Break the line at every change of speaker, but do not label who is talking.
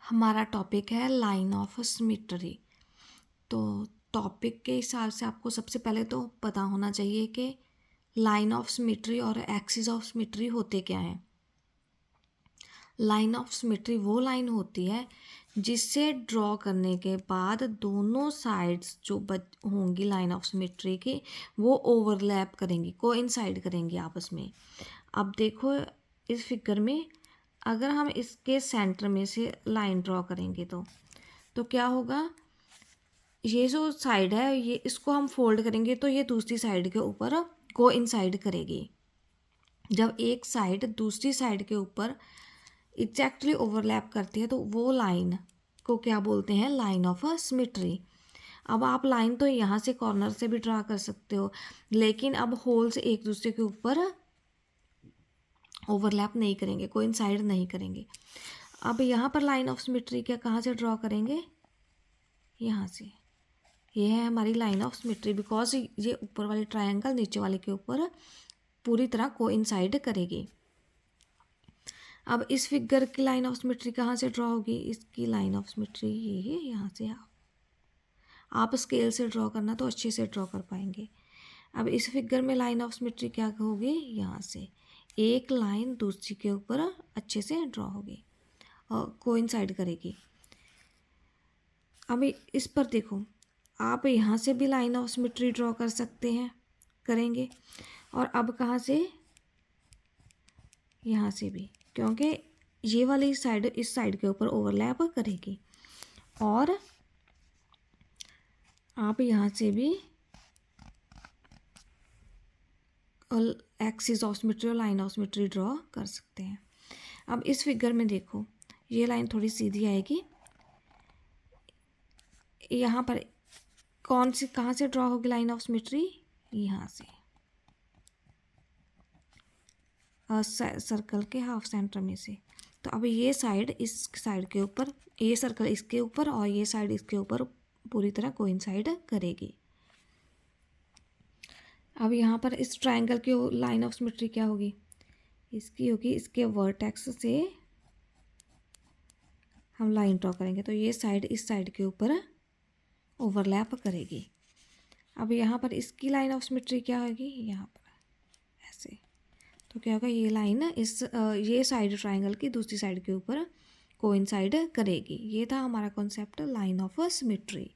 हमारा टॉपिक है line of symmetry. तो टॉपिक के हिसाब से आपको सबसे पहले तो पता होना चाहिए कि लाइन ऑफ सिमेट्री और एक्सिस ऑफ सिमेट्री होते क्या हैं। लाइन ऑफ सिमेट्री वो लाइन होती है जिससे ड्रॉ करने के बाद दोनों साइड्स जो होंगी लाइन ऑफ सिमेट्री की वो ओवरलैप करेंगी, कोइंसाइड करेंगी आपस में। अब देखो इस फिगर में अगर हम इसके सेंटर में से लाइन ड्रॉ करेंगे तो क्या होगा, ये जो साइड है ये इसको हम फोल्ड करेंगे तो ये दूसरी साइड के ऊपर कोइंसाइड करेगी। जब एक साइड दूसरी साइड के ऊपर एग्जैक्टली ओवरलैप करती है तो वो लाइन को क्या बोलते हैं, लाइन ऑफ सिमेट्री। अब आप लाइन तो यहाँ से कॉर्नर से भी ड्रा कर सकते हो, लेकिन अब होल्स एक दूसरे के ऊपर ओवरलैप नहीं करेंगे, कोइंसाइड नहीं करेंगे। अब यहाँ पर लाइन ऑफ सिमेट्री क्या कहाँ से ड्रॉ करेंगे, यहाँ से। ये है हमारी लाइन ऑफ सिमेट्री बिकॉज ये ऊपर वाली ट्रायंगल नीचे वाले के ऊपर पूरी तरह कोइंसाइड करेगी। अब इस फिगर की लाइन ऑफ सिमेट्री कहाँ से ड्रॉ होगी, इसकी लाइन ऑफ सिमेट्री ये है यहाँ से। आप स्केल से ड्रॉ करना तो अच्छे से ड्रॉ कर पाएंगे। अब इस फिगर में लाइन ऑफ सिमेट्री क्या होगी, यहाँ से एक लाइन दूसरी के ऊपर अच्छे से ड्रॉ होगी और कोइंसाइड करेगी। अब इस पर देखो, आप यहाँ से भी लाइन ऑफ सिमेट्री ड्रॉ कर सकते हैं, करेंगे। और अब कहाँ से, यहाँ से भी, क्योंकि ये वाली साइड इस साइड के ऊपर ओवरलैप करेगी। और आप यहाँ से भी एक्सिस ऑफ सिमेट्री और लाइन ऑफ सिमेट्री ड्रॉ कर सकते हैं। अब इस फिगर में देखो ये लाइन थोड़ी सीधी आएगी, यहाँ पर कौन सी कहाँ से ड्रॉ होगी लाइन ऑफ सिमेट्री, यहाँ से सर्कल के हाफ सेंटर में से। तो अब ये साइड इस साइड के ऊपर, ये सर्कल इसके ऊपर और ये साइड इसके ऊपर पूरी तरह कोइंसाइड करेगी। अब यहाँ पर इस ट्रायंगल की लाइन ऑफ सिमेट्री क्या होगी, इसकी होगी इसके वर्टेक्स से हम लाइन ड्रॉ करेंगे तो ये साइड इस साइड के ऊपर ओवरलैप करेगी। अब यहाँ पर इसकी लाइन ऑफ सिमेट्री क्या होगी, यहाँ पर ऐसे। तो क्या होगा, ये लाइन ये साइड ट्रायंगल की दूसरी साइड के ऊपर कोइंसाइड करेगी। ये था हमारा कॉन्सेप्ट लाइन ऑफ सिमेट्री।